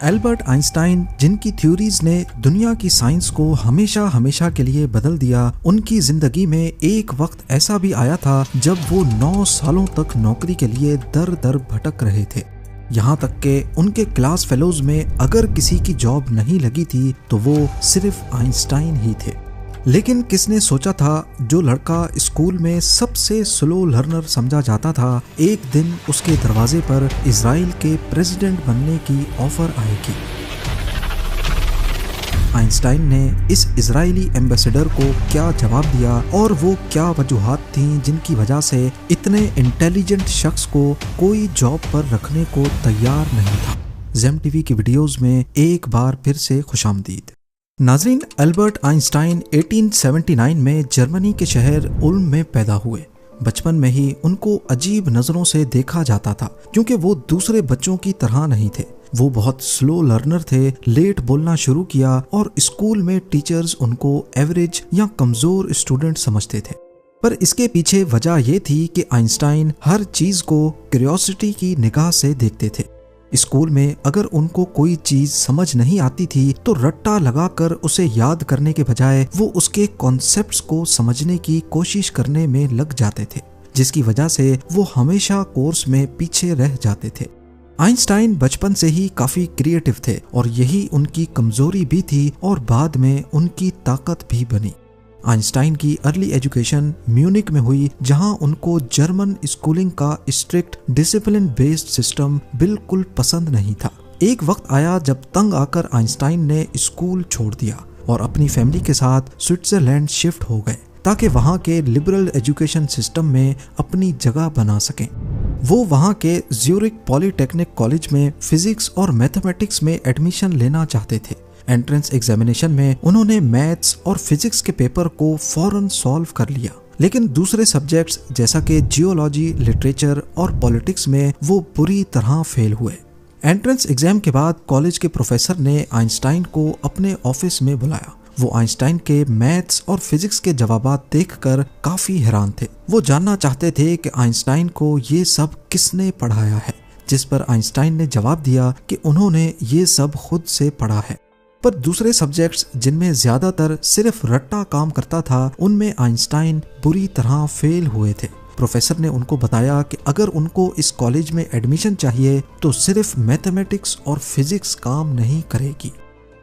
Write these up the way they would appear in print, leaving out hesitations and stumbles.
Albert Einstein, जिनकी theories ने दुनिया की साइंस को हमेशा हमेशा के लिए बदल दिया, उनकी जिंदगी में एक वक्त ऐसा भी आया था जब वो 9 सालों तक नौकरी के लिए दर दर भटक रहे थे। यहाँ तक के उनके क्लास फेलोज में अगर किसी की जॉब नहीं लगी थी तो वो सिर्फ आइंस्टाइन ही थे। लेकिन किसने सोचा था जो लड़का स्कूल में सबसे स्लो लर्नर समझा जाता था, एक दिन उसके दरवाजे पर इजराइल के प्रेसिडेंट बनने की ऑफर आएगी। आइंस्टाइन ने इस इजरायली एम्बेसडर को क्या जवाब दिया और वो क्या वजूहात थीं जिनकी वजह से इतने इंटेलिजेंट शख्स को कोई जॉब पर रखने को तैयार नहीं था। ज़ेम टीवी की वीडियोस में एक बार फिर से खुशामदीद। नाज़रीन, एल्बर्ट आइंस्टाइन 1879 में जर्मनी के शहर उल्म में पैदा हुए। बचपन में ही उनको अजीब नज़रों से देखा जाता था क्योंकि वो दूसरे बच्चों की तरह नहीं थे। वो बहुत स्लो लर्नर थे, लेट बोलना शुरू किया और स्कूल में टीचर्स उनको एवरेज या कमज़ोर स्टूडेंट समझते थे। पर इसके पीछे वजह ये थी कि आइंस्टाइन हर चीज़ को क्यूरियोसिटी की निगाह से देखते थे। स्कूल में अगर उनको कोई चीज समझ नहीं आती थी तो रट्टा लगाकर उसे याद करने के बजाय वो उसके कॉन्सेप्ट्स को समझने की कोशिश करने में लग जाते थे, जिसकी वजह से वो हमेशा कोर्स में पीछे रह जाते थे। आइंस्टाइन बचपन से ही काफी क्रिएटिव थे और यही उनकी कमजोरी भी थी और बाद में उनकी ताकत भी बनी। आइंस्टाइन की अर्ली एजुकेशन म्यूनिक में हुई, जहां उनको जर्मन स्कूलिंग का स्ट्रिक्ट डिसिप्लिन बेस्ड सिस्टम बिल्कुल पसंद नहीं था। एक वक्त आया जब तंग आकर आइंस्टाइन ने स्कूल छोड़ दिया और अपनी फैमिली के साथ स्विट्जरलैंड शिफ्ट हो गए ताकि वहां के लिबरल एजुकेशन सिस्टम में अपनी जगह बना सकें। वो वहां के ज्यूरिक पॉलीटेक्निक कॉलेज में फिजिक्स और मैथमेटिक्स में एडमिशन लेना चाहते थे। एंट्रेंस एग्जामिनेशन में उन्होंने मैथ्स और फिजिक्स के पेपर को फौरन सॉल्व कर लिया, लेकिन दूसरे सब्जेक्ट्स जैसा कि जियोलॉजी, लिटरेचर और पॉलिटिक्स में वो बुरी तरह फेल हुए। एंट्रेंस एग्जाम के बाद कॉलेज के प्रोफेसर ने आइंस्टाइन को अपने ऑफिस में बुलाया। वो आइंस्टाइन के मैथ्स और फिजिक्स के जवाबात देखकर काफी हैरान थे। वो जानना चाहते थे कि आइंस्टाइन को ये सब किसने पढ़ाया है, जिस पर आइंस्टाइन ने जवाब दिया कि उन्होंने ये सब खुद से पढ़ा है। पर दूसरे सब्जेक्ट्स जिनमें ज्यादातर सिर्फ रट्टा काम करता था, उनमें आइंस्टाइन बुरी तरह फेल हुए थे। प्रोफेसर ने उनको बताया कि अगर उनको इस कॉलेज में एडमिशन चाहिए तो सिर्फ मैथमेटिक्स और फिजिक्स काम नहीं करेगी।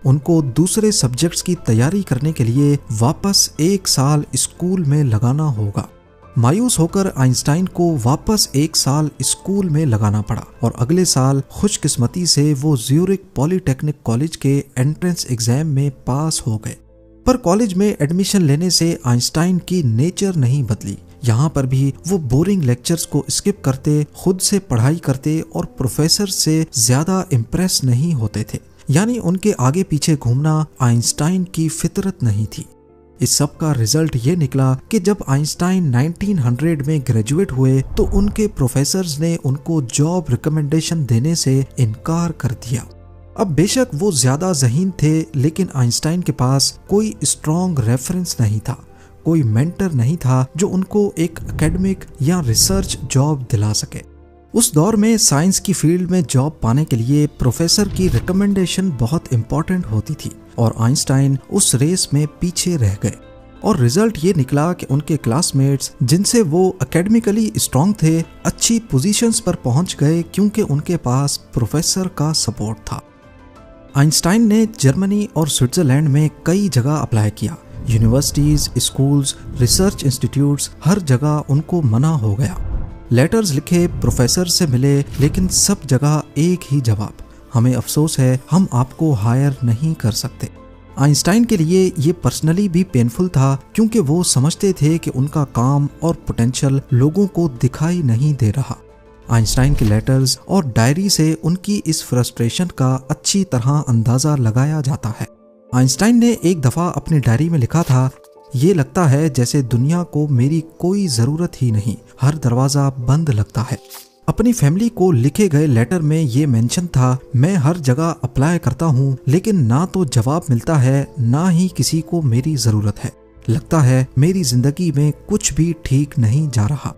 उनको दूसरे सब्जेक्ट्स की तैयारी करने के लिए वापस 1 साल स्कूल में लगाना होगा। मायूस होकर आइंस्टाइन को वापस 1 साल स्कूल में लगाना पड़ा और अगले साल खुशकिस्मती से वो ज्यूरिक पॉलीटेक्निक कॉलेज के एंट्रेंस एग्जाम में पास हो गए। पर कॉलेज में एडमिशन लेने से आइंस्टाइन की नेचर नहीं बदली। यहाँ पर भी वो बोरिंग लेक्चर्स को स्किप करते, खुद से पढ़ाई करते और प्रोफेसर से ज्यादा इम्प्रेस नहीं होते थे। यानी उनके आगे पीछे घूमना आइंस्टाइन की फितरत नहीं थी। इस सब का रिजल्ट ये निकला कि जब आइंस्टाइन 1900 में ग्रेजुएट हुए तो उनके प्रोफेसर्स ने उनको जॉब रिकमेंडेशन देने से इनकार कर दिया। अब बेशक वो ज्यादा ज़हीन थे, लेकिन आइंस्टाइन के पास कोई स्ट्रॉन्ग रेफरेंस नहीं था, कोई मेंटर नहीं था जो उनको एक एकेडमिक या रिसर्च जॉब दिला सके। उस दौर में साइंस की फील्ड में जॉब पाने के लिए प्रोफेसर की रिकमेंडेशन बहुत इंपॉर्टेंट होती थी और आइंस्टाइन उस रेस में पीछे रह गए और रिजल्ट ये निकला कि उनके क्लासमेट्स जिनसे वो एकेडमिकली स्ट्रांग थे, अच्छी पोजीशंस पर पहुंच गए क्योंकि उनके पास प्रोफेसर का सपोर्ट था। आइंस्टाइन ने जर्मनी और स्विट्जरलैंड में कई जगह अप्लाई किया। यूनिवर्सिटीज, स्कूल्स, रिसर्च इंस्टीट्यूट्स, हर जगह उनको मना हो गया। लेटर्स लिखे, प्रोफेसर से मिले, लेकिन सब जगह एक ही जवाब, हमें अफसोस है, हम आपको हायर नहीं कर सकते। आइंस्टाइन के लिए ये पर्सनली भी पेनफुल था क्योंकि वो समझते थे कि उनका काम और पोटेंशियल लोगों को दिखाई नहीं दे रहा। आइंस्टाइन के लेटर्स और डायरी से उनकी इस फ्रस्ट्रेशन का अच्छी तरह अंदाजा लगाया जाता है। आइंस्टाइन ने एक दफा अपनी डायरी में लिखा था, ये लगता है जैसे दुनिया को मेरी कोई जरूरत ही नहीं, हर दरवाजा बंद लगता है। अपनी फैमिली को लिखे गए लेटर में ये मेंशन था, मैं हर जगह अप्लाई करता हूँ लेकिन ना तो जवाब मिलता है, ना ही किसी को मेरी जरूरत है। लगता है मेरी जिंदगी में कुछ भी ठीक नहीं जा रहा।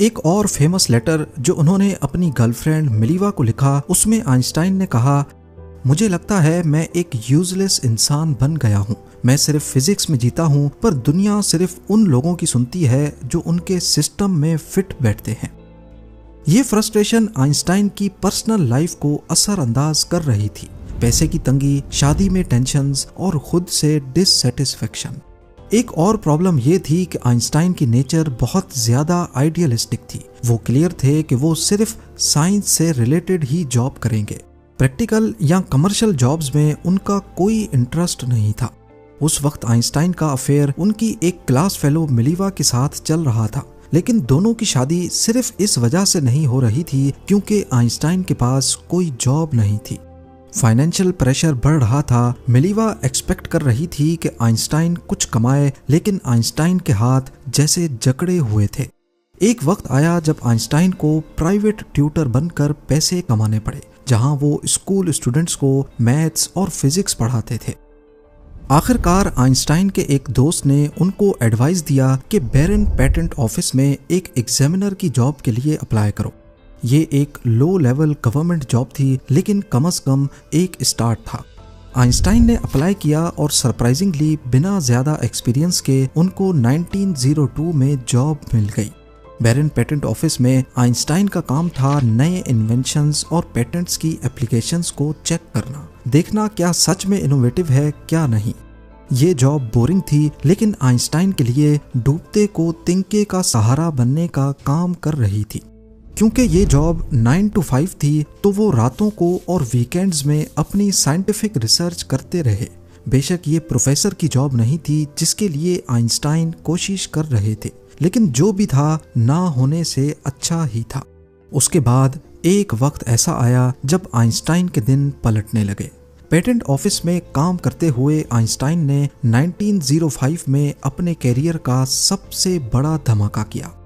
एक और फेमस लेटर जो उन्होंने अपनी गर्लफ्रेंड मिलीवा को लिखा, उसमें आइंस्टाइन ने कहा, मुझे लगता है मैं एक यूजलेस इंसान बन गया हूँ। मैं सिर्फ फिजिक्स में जीता हूँ, पर दुनिया सिर्फ उन लोगों की सुनती है जो उनके सिस्टम में फिट बैठते हैं। ये फ्रस्ट्रेशन आइंस्टाइन की पर्सनल लाइफ को असरअंदाज कर रही थी। पैसे की तंगी, शादी में टेंशन्स और खुद से डिससैटिस्फैक्शन। एक और प्रॉब्लम ये थी कि आइंस्टाइन की नेचर बहुत ज्यादा आइडियलिस्टिक थी। वो क्लियर थे कि वो सिर्फ साइंस से रिलेटेड ही जॉब करेंगे। प्रैक्टिकल या कमर्शियल जॉब्स में उनका कोई इंटरेस्ट नहीं था। उस वक्त आइंस्टाइन का अफेयर उनकी एक क्लास फेलो मिलीवा के साथ चल रहा था, लेकिन दोनों की शादी सिर्फ इस वजह से नहीं हो रही थी क्योंकि आइंस्टाइन के पास कोई जॉब नहीं थी। फाइनेंशियल प्रेशर बढ़ रहा था। मिलीवा एक्सपेक्ट कर रही थी कि आइंस्टाइन कुछ कमाए, लेकिन आइंस्टाइन के हाथ जैसे जकड़े हुए थे। एक वक्त आया जब आइंस्टाइन को प्राइवेट ट्यूटर बनकर पैसे कमाने पड़े, जहां वो स्कूल स्टूडेंट्स को मैथ्स और फिजिक्स पढ़ाते थे। आखिरकार आइंस्टाइन के एक दोस्त ने उनको एडवाइस दिया कि बैरन पेटेंट ऑफिस में एक एग्जामिनर की जॉब के लिए अप्लाई करो। ये एक लो लेवल गवर्नमेंट जॉब थी, लेकिन कम से कम एक स्टार्ट था। आइंस्टाइन ने अप्लाई किया और सरप्राइजिंगली बिना ज्यादा एक्सपीरियंस के उनको 1902 में जॉब मिल गई। बैरन पेटेंट ऑफिस में आइंस्टाइन का काम था नए इन्वेंशंस और पेटेंट्स की एप्लीकेशंस को चेक करना, देखना क्या सच में इनोवेटिव है क्या नहीं। ये जॉब बोरिंग थी, लेकिन आइंस्टाइन के लिए डूबते को तिनके का सहारा बनने का काम कर रही थी। क्योंकि ये जॉब 9 to 5 थी, तो वो रातों को और वीकेंड्स में अपनी साइंटिफिक रिसर्च करते रहे। बेशक ये प्रोफेसर की जॉब नहीं थी जिसके लिए आइंस्टाइन कोशिश कर रहे थे, लेकिन जो भी था ना होने से अच्छा ही था। उसके बाद एक वक्त ऐसा आया जब आइंस्टाइन के दिन पलटने लगे। पेटेंट ऑफिस में काम करते हुए आइंस्टाइन ने 1905 में अपने कैरियर का सबसे बड़ा धमाका किया।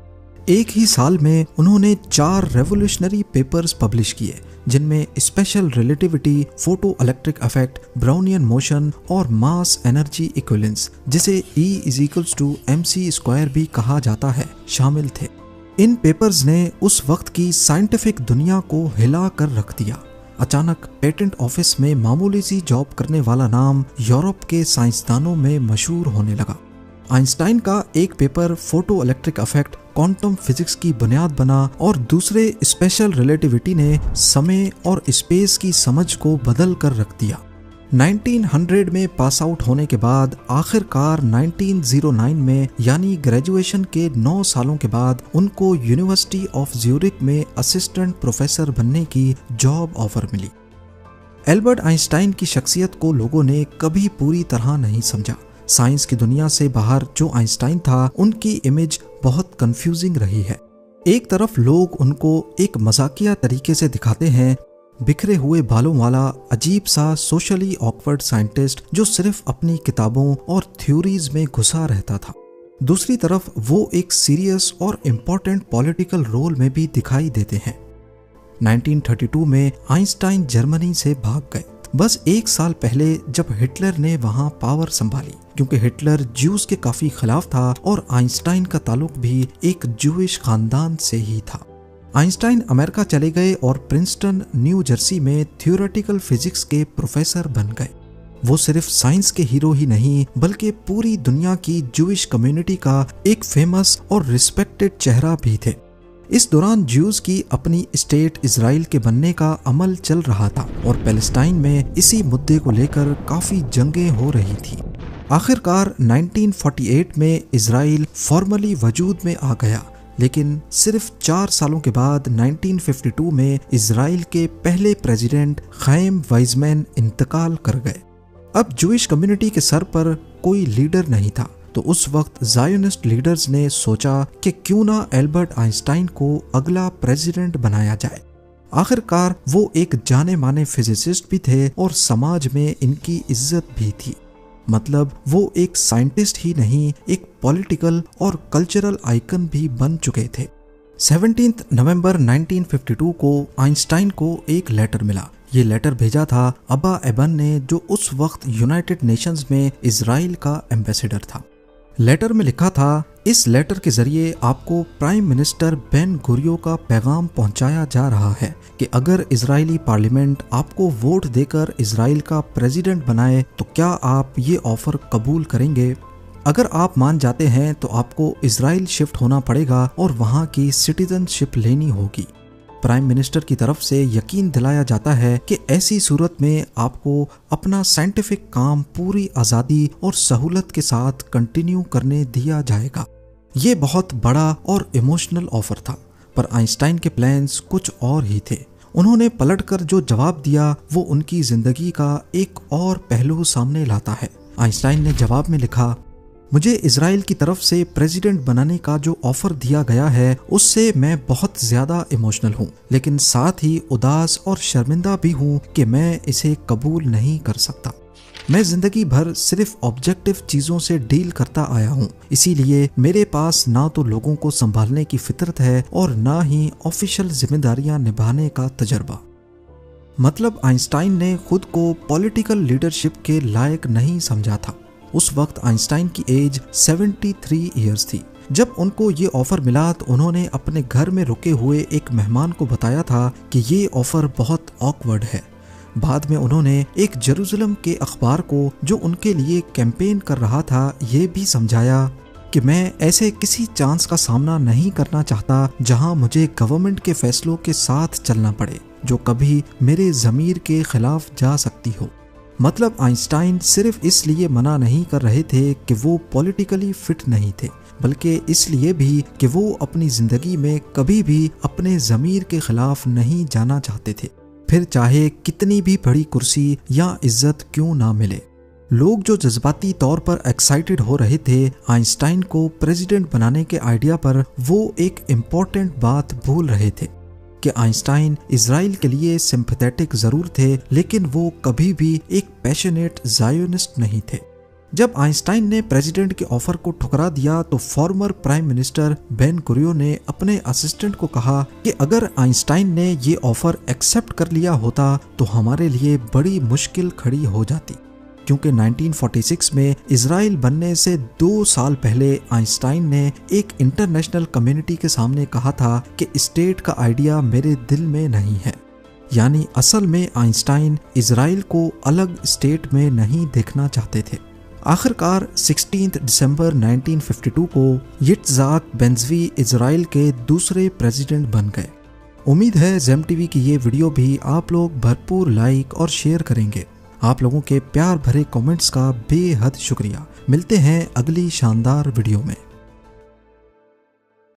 एक ही साल में उन्होंने 4 रेवोल्यूशनरी पेपर्स पब्लिश किए, जिनमें special relativity, photo electric effect, Brownian motion और मास एनर्जी इक्विवेलेंस, जिसे E=mc² भी कहा जाता है, शामिल थे। इन पेपर्स ने उस वक्त की साइंटिफिक दुनिया को हिला कर रख दिया। अचानक पेटेंट ऑफिस में मामूली सी जॉब करने वाला नाम यूरोप के साइंसदानों में मशहूर होने लगा। आइंस्टाइन का एक paper photo electric effect quantum physics की बुनियाद बना और दूसरे स्पेशल रिलेटिविटी ने समय और स्पेस की समझ को बदल कर रख दिया। 1900 में पास आउट होने के बाद आखिरकार 1909 में यानी ग्रेजुएशन के 9 सालों के बाद उनको यूनिवर्सिटी ऑफ ज्यूरिख में असिस्टेंट प्रोफेसर बनने की जॉब ऑफर मिली। एल्बर्ट आइंस्टाइन की शख्सियत को लोगों ने कभी पूरी तरह नहीं समझा। साइंस की दुनिया से बाहर जो आइंस्टाइन था, उनकी इमेज बहुत कंफ्यूजिंग रही है। एक तरफ लोग उनको एक मजाकिया तरीके से दिखाते हैं, बिखरे हुए बालों वाला अजीब सा सोशली ऑकवर्ड साइंटिस्ट जो सिर्फ अपनी किताबों और थ्योरीज में घुसा रहता था। दूसरी तरफ वो एक सीरियस और इम्पोर्टेंट पॉलिटिकल रोल में भी दिखाई देते हैं। 1932 में आइंस्टाइन जर्मनी से भाग गए, बस एक साल पहले जब हिटलर ने वहां पावर संभाली, क्योंकि हिटलर ज्यूज के काफी खिलाफ था और आइंस्टाइन का ताल्लुक भी एक ज्यूइश खानदान से ही था। आइंस्टाइन अमेरिका चले गए और प्रिंसटन, न्यू जर्सी में थ्योरेटिकल फिजिक्स के प्रोफेसर बन गए। वो सिर्फ साइंस के हीरो ही नहीं, बल्कि पूरी दुनिया की ज्यूइश कम्युनिटी का एक फेमस और रिस्पेक्टेड चेहरा भी थे। इस दौरान ज्यूज की अपनी स्टेट इजराइल के बनने का अमल चल रहा था और पैलेस्टाइन में इसी मुद्दे को लेकर काफी जंगें हो रही थी। आखिरकार 1948 में इजराइल फॉर्मली वजूद में आ गया, लेकिन सिर्फ 4 सालों के बाद 1952 में इजराइल के पहले प्रेसिडेंट खैम वाइजमैन इंतकाल कर गए। अब ज्यूइश कम्युनिटी के सर पर कोई लीडर नहीं था, तो उस वक्त ज़ायोनिस्ट लीडर्स ने सोचा कि क्यों ना एल्बर्ट आइंस्टाइन को अगला प्रेसिडेंट बनाया जाए। आखिरकार वो एक जाने माने फिजिसिस्ट भी थे और समाज में इनकी इज्जत भी थी। मतलब वो एक साइंटिस्ट ही नहीं, एक पॉलिटिकल और कल्चरल आइकन भी बन चुके थे। 17 नवंबर 1952 को आइंस्टाइन को एक लेटर मिला। ये लेटर भेजा था अब्बा एबन ने, जो उस वक्त यूनाइटेड नेशंस में इजराइल का एम्बेसडर था। लेटर में लिखा था, इस लेटर के जरिए आपको प्राइम मिनिस्टर बेन गुरियो का पैगाम पहुंचाया जा रहा है कि अगर इजरायली पार्लियामेंट आपको वोट देकर इजराइल का प्रेसिडेंट बनाए तो क्या आप ये ऑफर कबूल करेंगे। अगर आप मान जाते हैं तो आपको इजराइल शिफ्ट होना पड़ेगा और वहां की सिटीजनशिप लेनी होगी। प्राइम मिनिस्टर की तरफ से यकीन दिलाया जाता है कि ऐसी सूरत में आपको अपना साइंटिफिक काम पूरी आज़ादी और सहूलत के साथ कंटिन्यू करने दिया जाएगा। ये बहुत बड़ा और इमोशनल ऑफर था, पर आइंस्टाइन के प्लान्स कुछ और ही थे। उन्होंने पलटकर जो जवाब दिया वो उनकी जिंदगी का एक और पहलू सामने लाता है। आइंस्टाइन ने जवाब में लिखा, मुझे इजराइल की तरफ से प्रेसिडेंट बनाने का जो ऑफर दिया गया है उससे मैं बहुत ज्यादा इमोशनल हूँ, लेकिन साथ ही उदास और शर्मिंदा भी हूँ कि मैं इसे कबूल नहीं कर सकता। मैं जिंदगी भर सिर्फ ऑब्जेक्टिव चीजों से डील करता आया हूँ, इसीलिए मेरे पास ना तो लोगों को संभालने की फितरत है और ना ही ऑफिशियल जिम्मेदारियां निभाने का तजर्बा। मतलब आइंस्टाइन ने खुद को पॉलिटिकल लीडरशिप के लायक नहीं समझा था। उस वक्त आइंस्टाइन की एज 73 इयर्स थी। जब उनको ये ऑफर मिला तो उन्होंने अपने घर में रुके हुए एक मेहमान को बताया था कि ये ऑफर बहुत ऑकवर्ड है। बाद में उन्होंने एक जेरूसलम के अखबार को जो उनके लिए कैंपेन कर रहा था ये भी समझाया कि मैं ऐसे किसी चांस का सामना नहीं करना चाहता जहां मुझे गवर्नमेंट के फैसलों के साथ चलना पड़े जो कभी मेरे ज़मीर के खिलाफ जा सकती हो। मतलब आइंस्टाइन सिर्फ इसलिए मना नहीं कर रहे थे कि वो पॉलिटिकली फिट नहीं थे, बल्कि इसलिए भी कि वो अपनी जिंदगी में कभी भी अपने ज़मीर के खिलाफ नहीं जाना चाहते थे, फिर चाहे कितनी भी बड़ी कुर्सी या इज्जत क्यों ना मिले। लोग जो जज्बाती तौर पर एक्साइटेड हो रहे थे आइंस्टाइन को प्रेसिडेंट बनाने के आइडिया पर, वो एक इम्पोर्टेंट बात भूल रहे थे कि आइंस्टाइन इजराइल के लिए सिंपैथेटिक जरूर थे, लेकिन वो कभी भी एक पैशनेट ज़ायोनिस्ट नहीं थे। जब आइंस्टाइन ने प्रेसिडेंट के ऑफर को ठुकरा दिया तो फॉर्मर प्राइम मिनिस्टर बेन गुरियो ने अपने असिस्टेंट को कहा कि अगर आइंस्टाइन ने ये ऑफर एक्सेप्ट कर लिया होता तो हमारे लिए बड़ी मुश्किल खड़ी हो जाती, क्योंकि 1946 में इजराइल बनने से 2 साल पहले आइंस्टाइन ने एक इंटरनेशनल कम्युनिटी के सामने कहा था कि स्टेट का आइडिया मेरे दिल में नहीं है। यानी असल में आइंस्टाइन इजराइल को अलग स्टेट में नहीं देखना चाहते थे। आखिरकार 16 दिसंबर 1952 को यित्ज़हाक बेंज़वी इजराइल के दूसरे प्रेसिडेंट बन गए। उम्मीद है ज़ेम टीवी की ये वीडियो भी आप लोग भरपूर लाइक और शेयर करेंगे। आप लोगों के प्यार भरे कमेंट्स का बेहद शुक्रिया। मिलते हैं अगली शानदार वीडियो में।